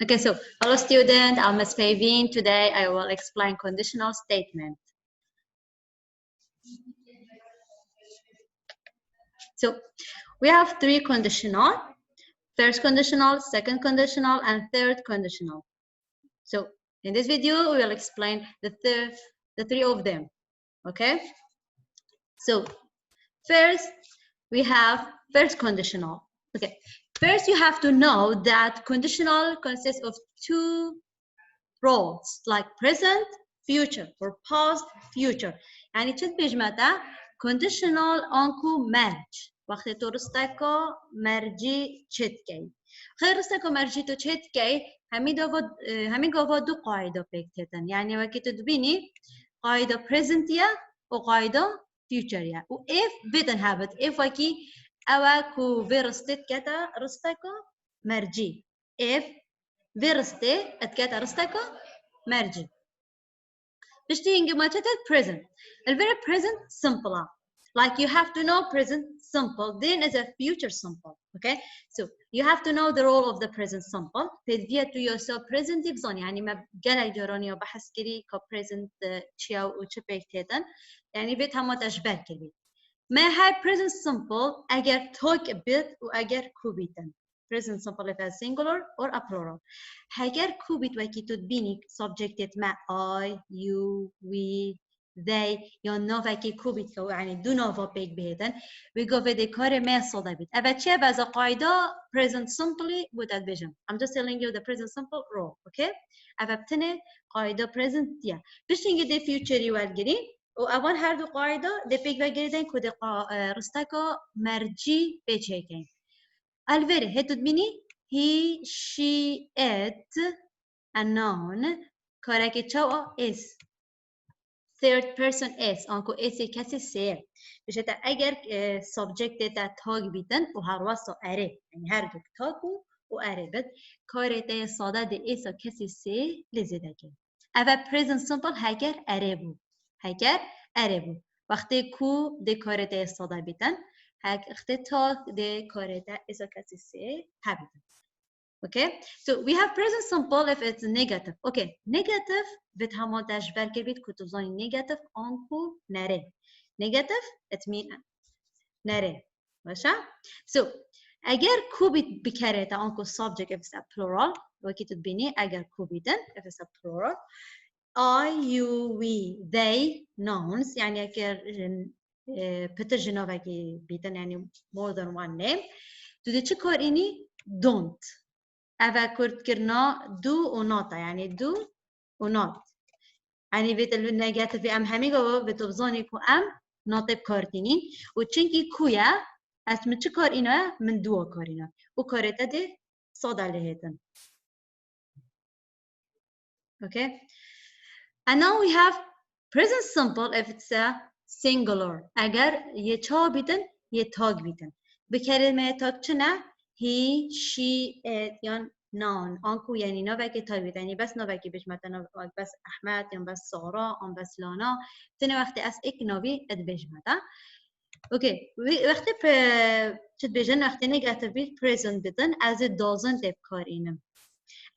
Okay, so hello student, I'm MS Payveen. Today I will explain conditional statement. So we have three conditional: first conditional, second conditional, and third conditional. So in this video we will explain the three of them. Okay. So first we have first conditional. Okay. First you have to know that conditional consists of two roles like present, future, or past, future. يعني چند بيجمعتا conditional انكو مرج وقت تو رستكو مرجي چتكي خير رستكو مرجي تو چتكي همين قوة دو قاعدة بيكتتن يعني وقت تدبيني قاعدة present يا وقاعدة future يا و if بدن هابت if وكي أوا كو في كتا رستكو مرجي if Verste اتكات رستكو مرجي بشتي ينجي ما تتت present a very present simple like you have to know present simple then is a future simple okay so you have to know the role of the present simple تدفيا to yourself present يبزون يعني ما جالك جراني وبحث كري كو present تشيا وتشبيك تيتن يعني بيت هم تشبه كري ما هاي present simple اگر talk a bit واگر كوبيتن present simple if a singular or a plural. هاگر کوبیت وکی تو بینی subjected مع I, you, we, they یا نو وکی کوبیت که یعنی دو نو بیگ بهتن we go with the کار ما صدا بید. اول چه باز قاعده present simply بود ادویژن. I'm just telling you the present simple rule, okay? اول بتنه قاعده present دیا. بشینگی the future یوالگیری و اول هر دو قاعده the بیگ وگیردن کد رستکا مرجی بچکن. الوری هتو بینی he, she, it a noun کارک چاو is third person is آنکو is کسی سه بشه تا اگر subject تا تاگ بیتن و هر واسه اره یعنی هر دو تاگو و اره بد کارت ساده ده is کسی سه لزیده که اول present simple هگر اره بود هگر اره بود وقتی کو ده کارت ساده بیتن وقتی تاگ ده کارت is کسی سه هبیتن. Okay, so we have present simple if it's negative. Okay, negative with همه تشبه کرد کتب زنی negative آنکو نره. Negative it mean نره. باشه؟ So اگر کوبیت بکره تا آنکو subject if it's a plural وکی تو بینی اگر کوبیدن if it's a plural I, you, we, they nouns يعني اگر پتر جنابه بیتن يعني more than one name تو دی چه کار اینی don't اول کرد کرنا دو و ناتا يعني دو و نات يعني بيت النيجاتيف ام همي جو بتبزوني كو ام ناطب كارتينين وچنكي كويا اسم چه كار اینا من دو كارينا و كارتا دي صادا لهتن. Okay, and now we have present simple if it's a singular اگر یه چا بیتن یه تاگ بیتن بکلمه تاگ چنه he, she, it یا نان آنکو یعنی نوکی تاگ بیتن یعنی بس نوکی بیش مثلا بس احمد یا بس سارا یا بس لانا تنه وقتی از ایک نوی اد بیش مثلا اوکی وقتی چت بیشن وقتی نگاتیو بیت present بیتن as it doesn't اب کار اینم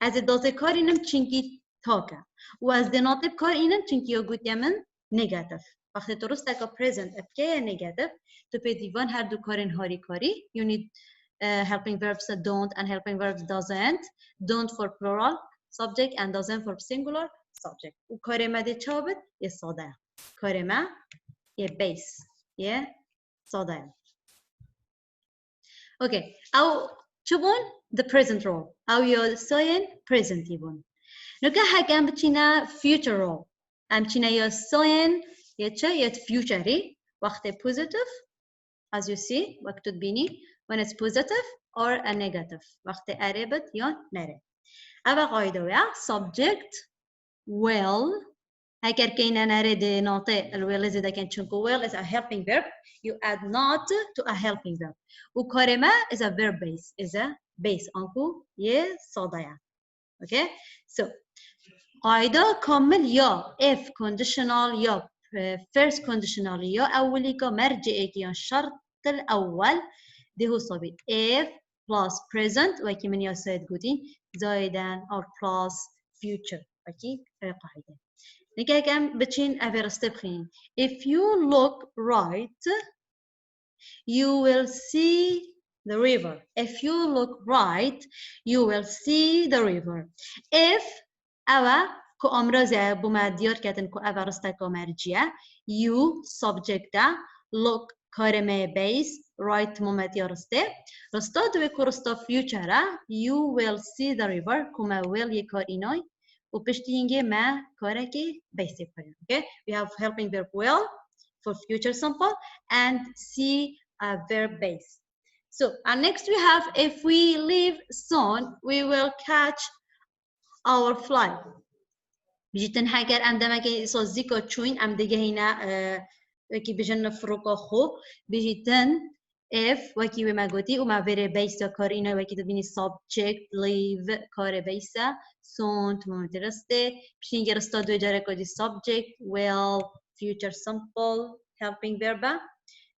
as it doesn't کار اینم چنگی تاکه و از دناتب کار اینم چنگی یا گوت یمن نگاتیو وقتی تو رست اکا present اب که نگاتیو تو پی دیوان هر دو کارن هاری کاری you need helping verbs that don't and helping verbs doesn't don't for plural subject and doesn't for singular subject و کار ما ده چابد یه ساده کار ما یه بیس یه ساده اوکی او چون the present role او یا ساین present یبون نکه هکم بچینه future role ام چینه یا ساین یه چه یه future وقت positive as you see وقت بینی when it's positive or a negative وقت عربت یا نره اول قاعده ویا subject will اگر که این نره ده ناطه الویل زیده کن چونکو will is a helping verb you add not to a helping verb و کارما is a verb base is a base آنکو یه ساده یا okay so قاعده کامل یا if conditional یا first conditional یا اولی که مرجعه که یا شرط الأول ده هو صبي if plus present وكي من ياسايد قوتي زايدان or plus future وكي قاعدة نكا كم بتشين أفير استبخين if you look right you will see the river if you look right you will see the river if أوا كو أمرزة بما ديار كاتن كو أفا رستا كو مرجية you subject look كارمة base right moment يرسته رستا دوي كو رستا future you will see the river كما will يكار إناي وبشتينجي ما كاركي basic okay we have helping verb will for future simple and see a verb base so and next we have if we leave soon we will catch our flight بيجتن حاجر عندما كي صزيكو تشوين عم دقي هنا كي بيجن فروقه خو بيجتن if وكي وما قلتي وما very base كارينا وكي تبيني subject leave كار base soon تمام درسته بيجين جرستا دو جاره كودي subject will future simple helping verb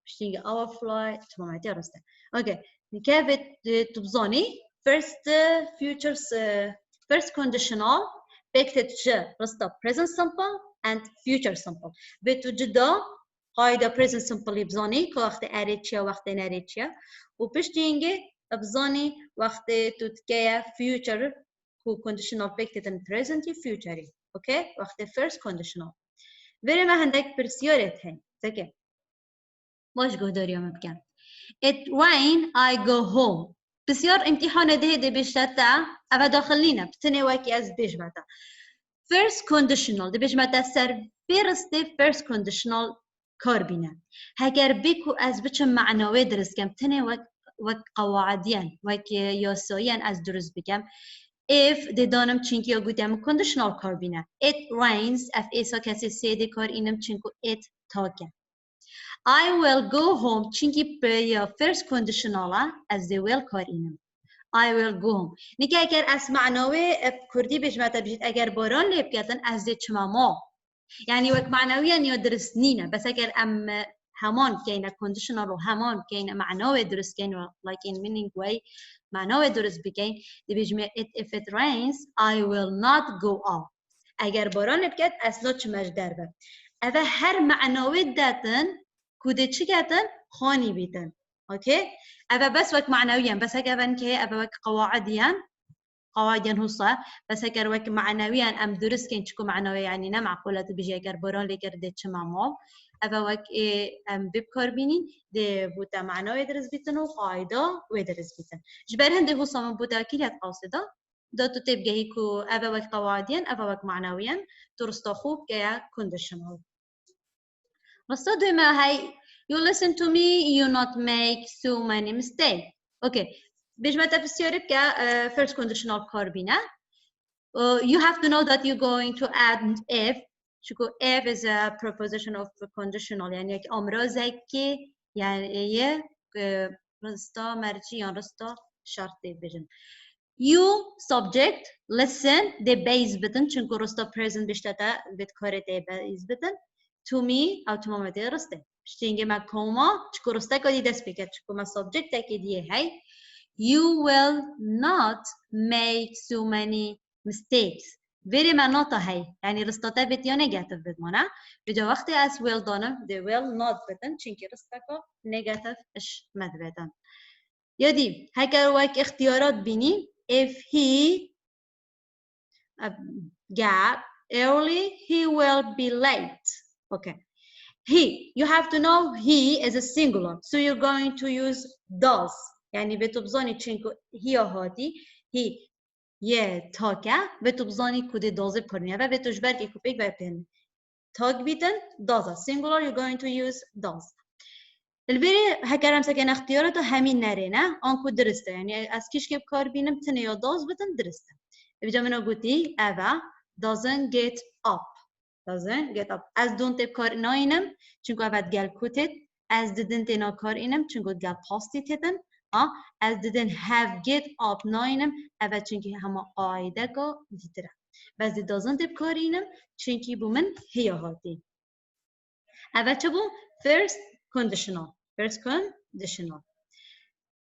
بيجين our flight تمام درسته okay كيف تبزوني first future first conditional بكتب رستا present simple and future simple بتوجده هايدا present simple يبزاني كوقت أريتشيا وقت نريتشيا وبشتينجي أبزاني وقت تتكيا future كو conditional بكتب present future okay وقت first conditional very ما عندك برسيورت هاي تكي واش قدر يوم بكم it rain I go home بسيار امتحان ده بيشتا أبا داخلينا بتني واكي أز بيش باتا first conditional ده بيش باتا سر first conditional كاربينا هاجر بيكو أز بيشم معنوي درس كم تني وك قواعديان وك ياسويان أز درس بكم if ده دانم چینکی یا گوتم conditional كاربينا it rains اف ایسا کسی سیده کار اینم چینکو it تاکه I will go home چینکی پر first conditional as they will کار اینم I will go home نکه اگر از معنوی کردی بجمعتا بجید اگر باران لیب کردن از ده چماما يعني وك معنويا يدرس نينا بس اگر ام همان كاينه conditional و همان كاينه معنوي درس كاين like in meaning way معنوي درس بكاين دي بجمع if it rains I will not go out اگر باران بكت اصلا چمش دربه اذا هر معنوي داتن كوده چي كاتن خاني بيتن اوكي اذا بس وك معنويا بس اگر كي اذا وك قواعديا قواعديا هوصا بس اگر وك معنويا ام درس كين چكو معنوي يعني نه معقوله بيجي اگر باران لكر دي چمامو اذا وك ام بكار بينين دي بوتا معنوي درس بيتن وقاعده ودرس بيتن جبر هندي هوصا من بوتا كيلات قاصده دو تبقى هيكو اذا وك قواعديا اذا وك معنويا ترستخو كيا conditional رصدوا ما هي you listen to me you not make so many mistakes okay بيجمع تفسير كا first conditional كاربينا you have to know that you're going to add if شكو if is a preposition of conditional يعني یک امر زکی يعني یه رستا مرجی یا رستا شرطی بجن you subject listen the base button چونکو رستا present بشتتا بيت كارته base button to me او to مامده رسته بشتینگه ما کوما چکو رستا کدی دست بکرد چکو ما subject تکی دیه هی you will not make so many mistakes very مناطة هاي يعني رستاتا بيتيا negative بدمانا بجا وقت as will دانم they will not بدن چنكي رستاكا negative اش مد بدن يدي هكا واك اختيارات بيني if he got early he will be late okay he you have to know he is a singular so you're going to use does يعني بتبزاني تشينكو هي هاتي هي يه تاكا بتبزاني كودي دازه بكرنيا و بتجبر که کوپیک و پن تاگ بیتن دازه singular you're going to use does البری هکرم سکن اختیارات همین نرینه آنکو درسته يعني از کیش که بکار بینم تنه یا داز بتن درسته بجا منو گوتی اوا doesn't get up از don't بکار ناینم چونکو اول گل کوتت از didn't اینا کار اینم چونکو گل پاستی تتن as didn't have get up ناینم اول چونکه همه قاعده که دیتره بس دی doesn't بکار اینم چونکه بو من هی هاتی اول چه بو first conditional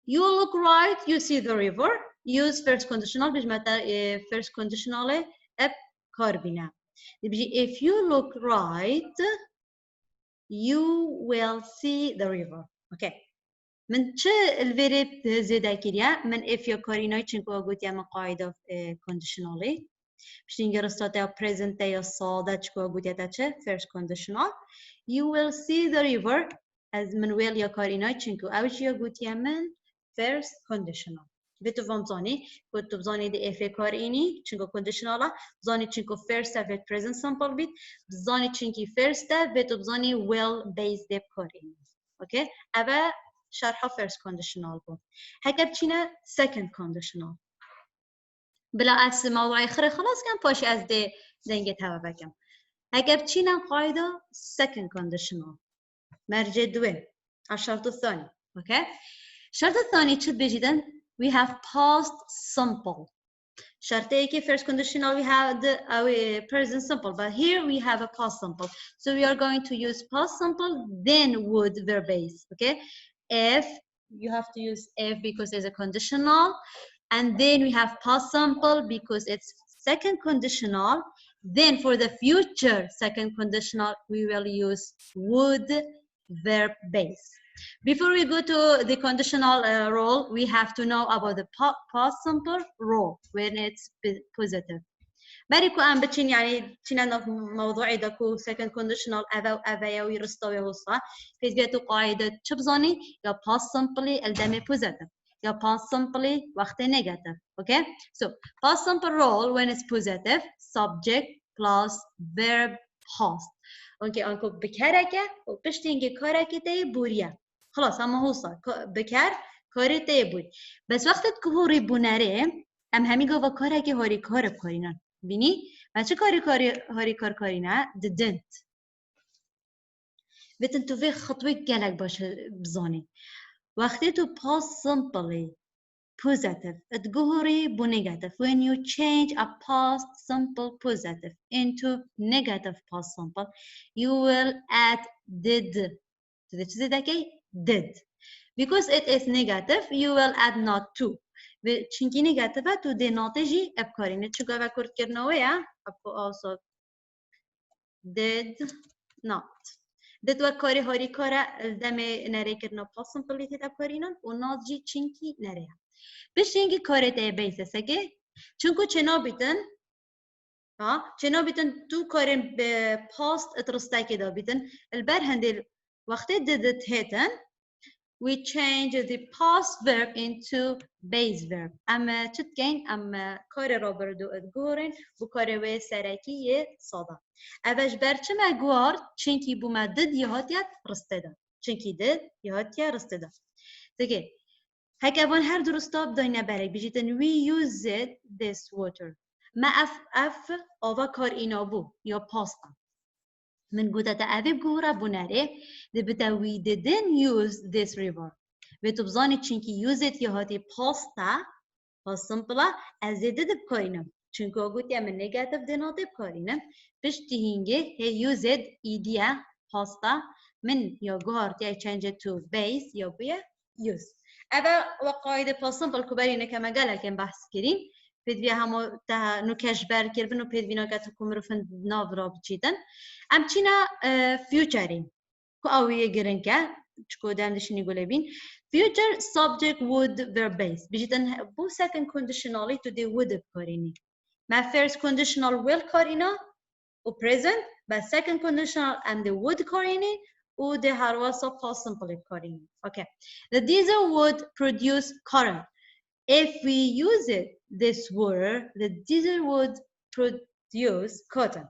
You look right, you see the river. Use first conditional بجمع first conditional اب كاربينا. If you look right, you will see the river. Okay. من چه الفيرب زيدا كريا من if your كاريناي چنكو قلت يا مقاعدة conditionally. بشتين رستاتا present day صادة چكو قلت يا تاچه first conditional. You will see the river as من ويل يا كاريناي چنكو اوش يا قلت يا من first conditional. بتو فهمتوني كنت بزاني دي اف كاريني چنكو conditional بزاني چنكو first have present simple بيت بزاني چنكي first بتو بزاني will based دي كاريني. اوكي ابا شرحه first conditional بود. هكا بچينا second conditional. بلا اس موضوعي خري خلاص كان باشي از دي زنجت هوا بكم. هكا بچينا قاعدة second conditional. مرجع دوين. الشرط الثاني. اوكي. الشرط الثاني تشد بجدا we have past simple. شرطي كي first conditional we have the present simple, but here we have a past simple. So we are going to use past simple then would verb base. Okay. If you have to use if because there's a conditional, and then we have past simple because it's second conditional. Then for the future second conditional we will use would verb base. Before we go to the conditional role, we have to know about the past simple role when it's positive. بريكو أنا بتشين يعني تشينا موضوعي دكو second conditional أبا يوي رستوي وصا في بيتو قاعدة شبزاني يا past simply الدم positive يا past simply وقت negative. Okay, so past simple role when it's positive subject plus verb past. Okay, أنكو بكركة وبشتينجي كركة تي بوريا خلاص أما هو صار بكر كاري تي بوري بس وقت كهوري بوناري أم همي جوا كركة هوري كار بكارينا بینی و چه هاری کاری نه didn't بتن تو في خطوه گلک باشه بزانی وقتی تو past simply positive تقولي بو negative when you change a past simple positive into negative past simple you will add did to the چیزی دکی did because it is negative you will add not to چونکی نگاتیو تو دی ناتجی ابکارینه چون که کرد کردنوه یا ابکو also did not did و کاری هاری کاره دم نره کردنو پاسم پلیتی ابکارینن و ناتجی چونکی نره بش چونکی کاری ته بیسه سگه چونکو چنا بیتن چنا بیتن تو کارین به پاست اترسته که دا بیتن البر هندل وقتی did هتن we change the past verb into base verb. أما تتكين أما كار رابردو أدقورن بكار وسركية صدا. أباش برشم أقوار چنكي بوما دد يهاتيات رستدا. چنكي دد يهاتيا رستدا. تكي هكا بون هر درستا بداينا برك بجيتن we use it this water. ما أف أوا كار إنا بو يا pasta. من قوتا تأذيب قورا بوناري دي بتا we didn't use this river بتو بزاني چنكي use it يهاتي pasta past simple as they did بكارينم چنكو قوتي من negative دي ناتي بكارينم بشتي هنگي he use it إيديا pasta من يا قهار تي change it to base يا بيا use أبا وقايدة past simple كبارينة كما قالك ين بحث كريم پدوی همو تا نکش بر کردن و پدوی نکات کمرفن ناورا بچیدن. ام چینا فیوچرین کو آویه گرن که چکو دام دشنی گله بین. Future subject would verb base. بجیدن بو second conditionally to the would کارینی. ما first conditional will کارینا و present. با second conditional and the would کارینی و the هرواسا past simple کارینی. Okay. The diesel would produce current. If we use it this word, the diesel would produce cotton.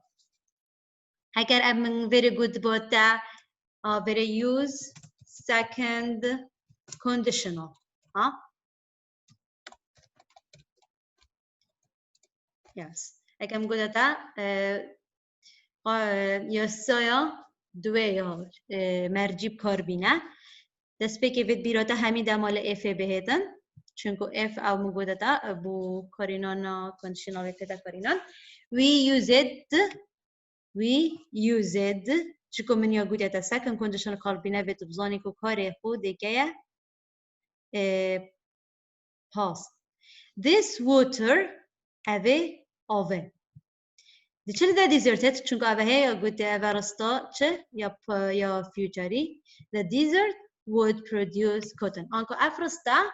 Agar I'm very good about that, very use second conditional. Huh? Yes. Agar I'm good at that. Yasaya دویا مرجیب کار بینه. دست به که وید بیراته همین دمال اف بهتن. چونکو اف او موجوده تا بو کارینان conditional تدا کارینان we use it چونکو من یا گوده تا second conditional کار بینه به تو بزانی که کار خود دیگه past. This water اوه آوه. چه ده deserted چون که اوه یا گوته اوه رستا چه یا future. The desert would produce cotton. آنکو افرستا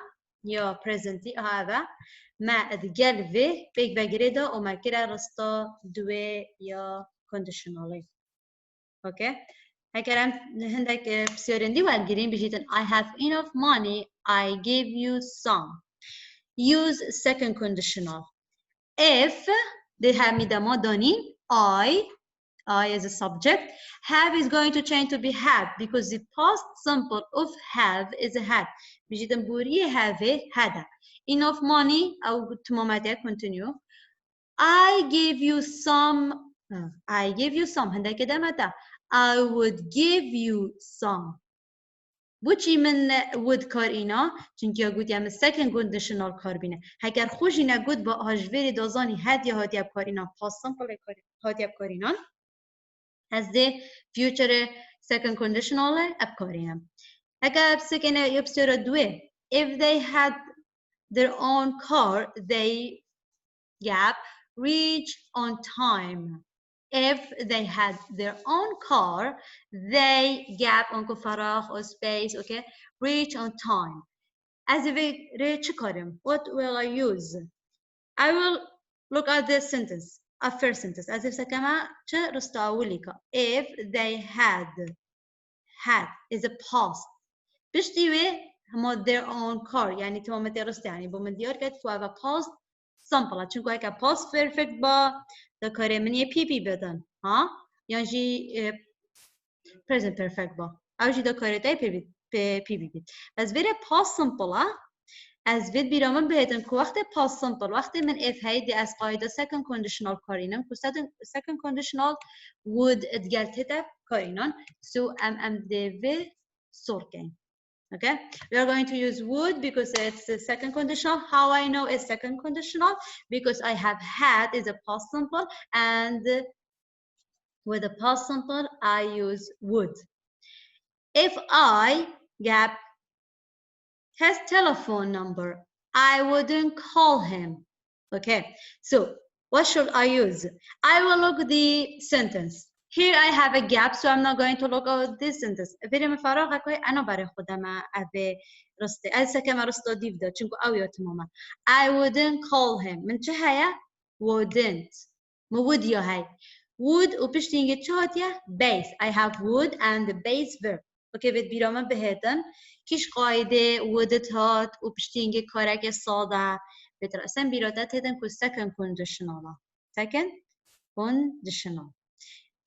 یا presenti اوه ما ادگل و بیگ بگیره دا و ما کرا رستا دوه یا conditionally. Okay. هكذا هندك بسيورندي والجرين بيجيتن I have enough money I give you some. Use second conditional. If they have me damo doni I as a subject, have is going to change to be had because the past simple of have is a had. بيجيتن بوري have هذا. Enough money أو تماماتها continue. I give you some. I give you some. هندا كده متى I would give you some. بوچی من would کار اینا چونکه گوت یم second conditional کار بینه هگر خوش اینا گوت با هاجوری دازانی هد یا هاتی اب کار اینا past simple هاتی اب کار اینا as the future second conditional اب کار اینا هگر second یبسیار دوه if they had their own car they gap reach on time. If they had their own car, they gap on فراغ or space, okay? Reach on time. As if we reach karim, what will I use? I will look at this sentence, a first sentence. As if sakama che rastawulika. If they had is a past. بشتي هم their own car يعني تمام درست يعني بمديار كده تو have a past simple چون که past perfect با دکاره منی پی بدن ها یا جی present perfect با او جی دکاره تای پی بید از بره past simple از بید بیرامن بهتن که وقت past simple وقت من if هیدی از قاعده second conditional کارینم که second conditional would ادگلته کارینان so am دیو سورکن. Okay, we are going to use would because it's the second conditional. How I know it's second conditional? Because I have had is a past simple, and with the past simple, I use would. If I gap his telephone number, I wouldn't call him. Okay, so what should I use? I will look the sentence. Here I have a gap, so I'm not going to look at this sentence. بریم فراغ کوی انا برای خودم ابی رسته. از کم رسته دیو داد چونکو آویو تماما. I wouldn't call him. من چه هیا؟ Wouldn't. مو would یا هی. Would و پشت اینگه چه هاتیه؟ Base. I have would and the base verb. اوکی بید بیرامه بهتن. کیش قاعده would هات و پشت اینگه کارک ساده. بهتر اصلا بیرادت هدن که second conditional. Second conditional.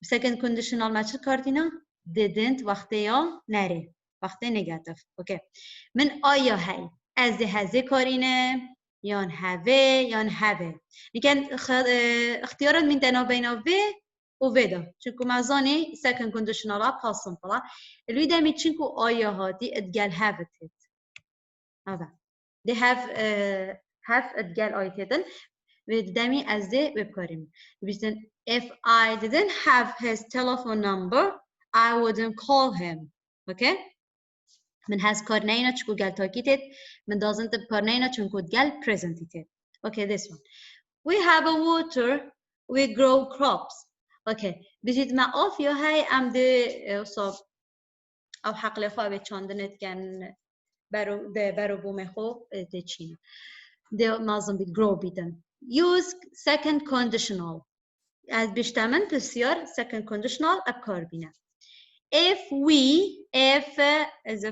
Second conditional ما چه کردینا؟ Didn't وقتی یا نره وقتی negative. اوکی. من آیا هی از هزه کارینه یان هوه یان هوه. میگن اختیارات من تنها بین و ودا. چونکو مزانی second conditional ها past simple. الویده می چونکو آیا هاتی ادگل have it. هذا. They have ادگل آیتیدن. ودمی از ده بکاریم. بیشتر if I didn't have his telephone number, I wouldn't call him. Okay? من has کار نینا چکو گل تاکیتید. من doesn't کار نینا چونکو گل presentited. Okay, this one. We have a water. We grow crops. Okay. بیشتر ما آف یا های ام ده صاب او حقل خواه چاندنت کن برو بوم خوب ده چین. ده مازم بید grow بیدن. Use second conditional. از بیشترمن بسیار second conditional ابکار بینه. If as a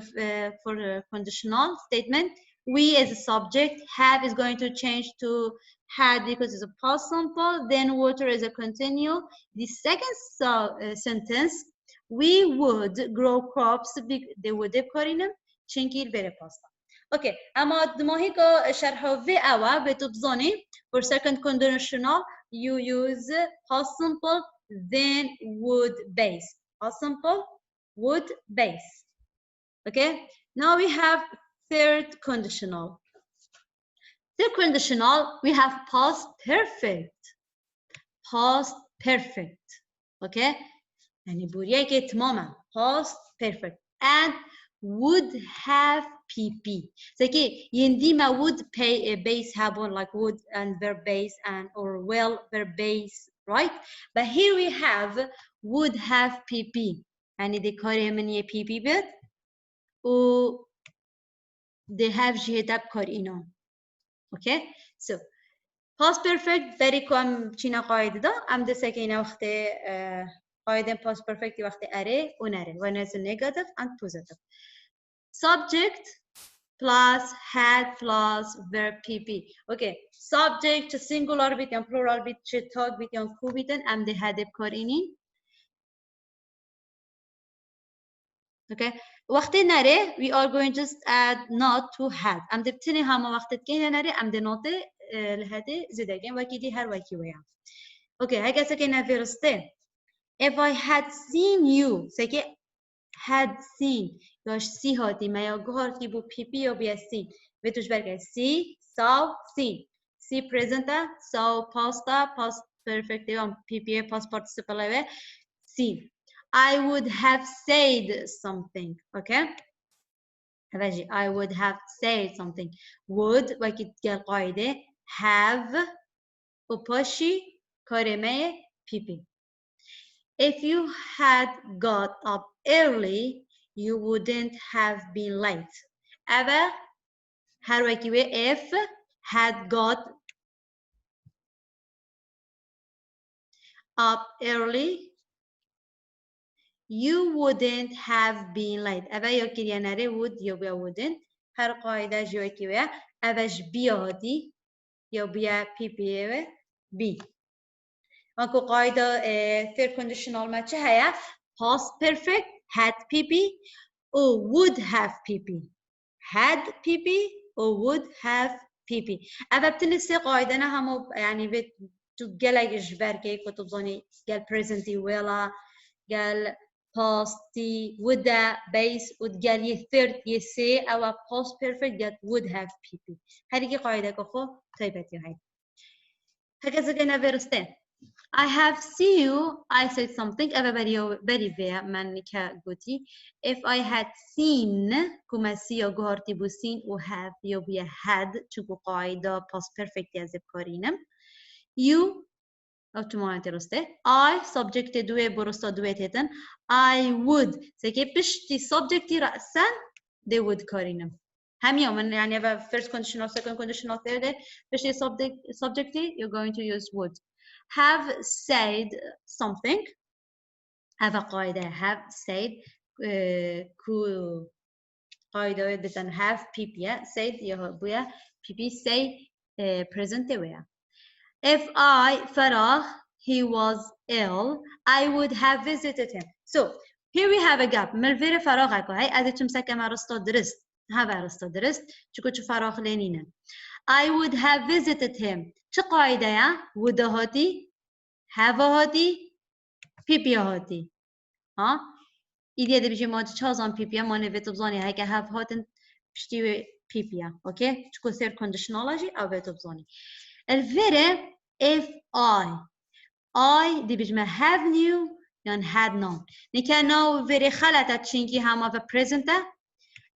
for a conditional statement, we as a subject, have is going to change to had because it's a past simple. Then water is a continue. The second sentence, we would grow crops. They would ابکارینم چنگیر بره پاستا. Okay, اما دماهی که شرحه و اوا به تبزانی for second conditional you use past simple then would base. Past simple would base. Okay, now we have third conditional. Third conditional we have past perfect. Past perfect. Okay, يعني بوريه که تماما past perfect and would have PP. Zaki, yendima would pay a base habon like would and verb base and or will verb base, right? But here we have would have PP. And the kare PP bit. Or they have jihad kar ina. Okay? So past perfect very com china قاعده ده am the second وقت قاعده past perfect وقت are unare when it's negative and positive. Subject plus had plus verb pp. Okay, subject singular bit and plural bit tag bit and ku bit am the had کار اینی. Okay, وقتی نره we are going to just add not to had. am the بتني هم وقت که نره am the not لهذه زدگی وکی دی هر وکی ویا. Okay, هکه سکه نفرسته. If I had seen you, سکه had seen یاش سی هاتی ما یا گهار کی بو پی پی یا بیا سی به توش برگرد سی saw seen سی present saw past past perfect یا پی پی past participle seen. I would have said something. Okay, I would have said something. Would وکی تگل قاعده have و پاشی کارمه پی پی. If you had got up early, you wouldn't have been late. Ever, هر وکی if had got up early, you wouldn't have been late. Ever یا کریه نره would یا بیا wouldn't. هر قاعده جوی که بیا اوش بیا هاتی یا بیا پی پی بی. اكو قاعدة third conditional ما چه هيا past perfect had PP or would have PP had PP or would have PP. أبا بتنسي قاعدة أنا هم يعني بت تقال إجبار كي كتب ظني قال presentي ولا قال pastي would base وقال ي third ي say أو past perfect قال would have PP. هذه قاعدة كخو طيبتي هاي. هكذا كنا verstehen. I have seen you. I said something. Everybody very fair man goti. If I had seen كما see يا جهرتي بو seen و have يبقى had چونكو قاعدة past perfect يزب كارينم. You automatically رسته. I subject دوه برستا دوه تهتن. I would سكي بشتي subject رأسا they would كارينم. هم يوم يعني first conditional second conditional third بشتي subject you're going to use would. Have said something. Have a قاعدة have said كو قاعدة بتن have PP said يا بويا PP say present ويا. If I فرح he was ill I would have visited him. So here we have a gap. ملفير فراغ أكو هاي أدي تمسك مرستو درست. have أرستو درست. شكو شو فراغ لينينا. I would have visited him. چه قاعدة يا would هاتي have هاتي PP هاتي ها ایده ده بيجي ماده چازان PP ما نویت بزانی هایی که have هاتن پشتی PP اوکی چکو third conditionality او بیت بزانی الفره if I دي بيجي ما have new يعني had known نكا now very خلطة چینکی هما في present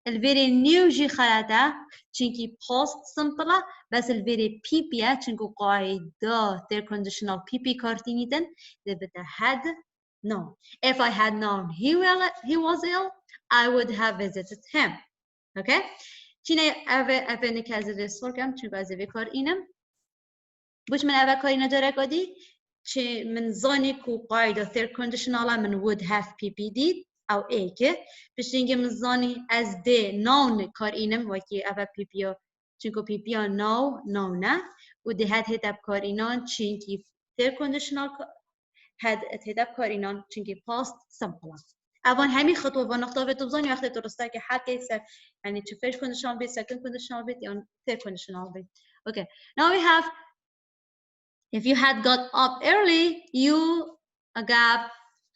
الفيري نيو جي خلاته چونكي past simple بس الفيري PP چونكو قاعدة their conditional PP كارتينيتن دبتا had known. If I had known he was ill, I would have visited him. Okay? چینه اوه نکازه رسول کم چون بازه بکار اینم بوش من اوه کاری نداره کدی چه من زانی کو قاعدة their conditional من would have PP دید او ایکه بشینگه مزانی از ده نون کار اینم وکی اوه پی پیا چونکو پی پیا نو نه و ده هد هدب کار اینان چونکی their conditional هد هدب کار اینان چونکی past simple اوان همین خطوه و نقطه به توزانی وقتی درسته که هر کیسه یعنی چه first conditional bit second conditional bit یا third conditional bit. Okay, now we have if you had got up early you got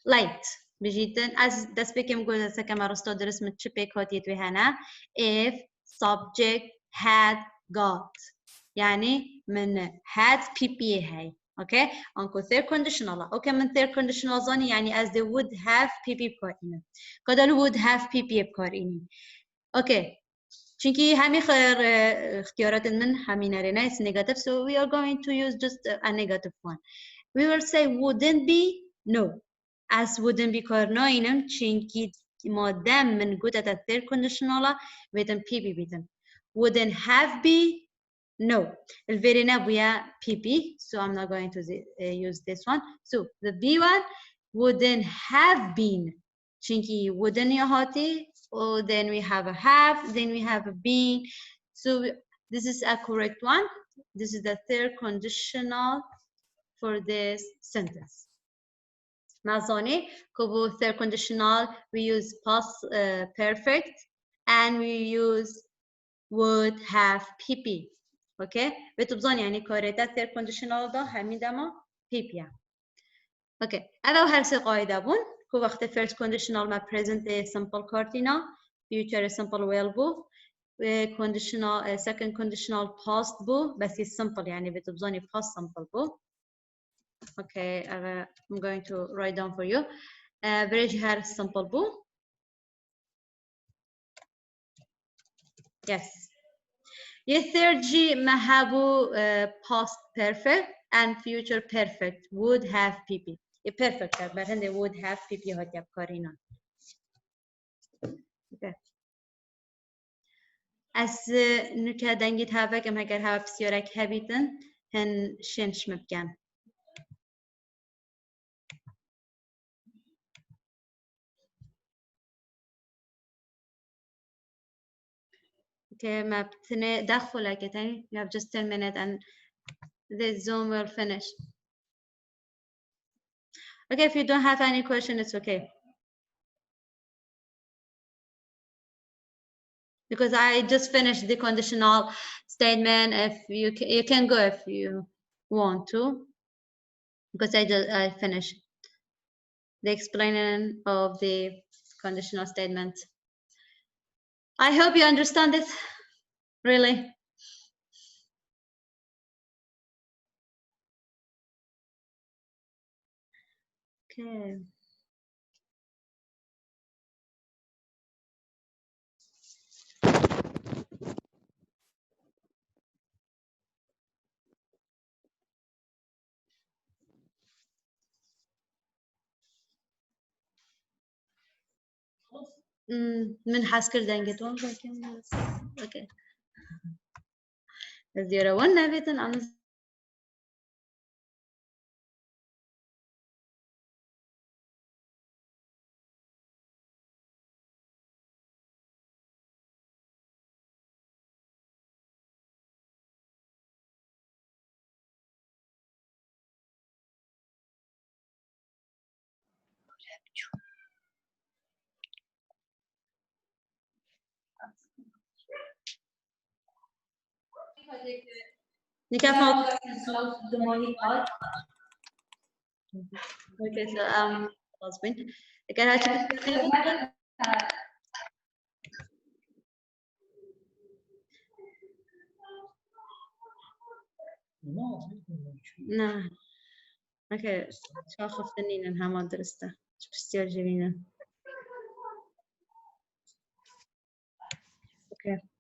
late بجيتن از دست بکم گوید است که مراستا درست من چه پیکاتیت و هنه if subject had got یعنی من had PP هاي اوكي انكو third conditional اوكي من third conditional زانی یعنی as they would have PP بکارینه کدال would have PP بکارینه اوكي چونكي همي خير اختيارات من همينة is negative, so we are going to use just a negative one. We will say wouldn't be, no. As wouldn't be كارناينم چونكي مادام من قوتة الثير conditional بيتم PP بيتم. Wouldn't have be, no. الفيري نبويا PP, so I'm not going to use this one. So the B one wouldn't have been. چونكي wouldn't يهاتي, or then we have a have, then we have a been. So this is a correct one. This is the third conditional for this sentence. Mazoni, kubu third conditional, we use past perfect and we use would have PP. Okay? بتبظاني يعني كوريتا third conditional ده همين دما PP. Okay. هذا هرسي قاعدة بون. كو وقت first conditional ما present simple كارتينا future simple will بو conditional second conditional past بو بس simple يعني بتبظاني past simple بو. Okay, I'm going to write down for you. Bridge had simple boo. Yes. Yetherji mahabu past perfect and future perfect would have PP. Perfect, but then they would have PP hotep karina. Okay. As nuka dangit havak am hagar have psiorak habitan hen shensh mabgan. Okay, ما بتني دخلك تاني. You have just 10 minutes and this Zoom will finish. Okay, if you don't have any question, it's okay. Because I just finished the conditional statement. If you can go if you want to, because I finished the explaining of the conditional statement. I hope you understand it, really. Okay. من حاسكر دنگتون okay. 01 everything on Okay, so husband. No. Okay, شو خفتني إنها ما درسته. شو بسترجمينه. Okay.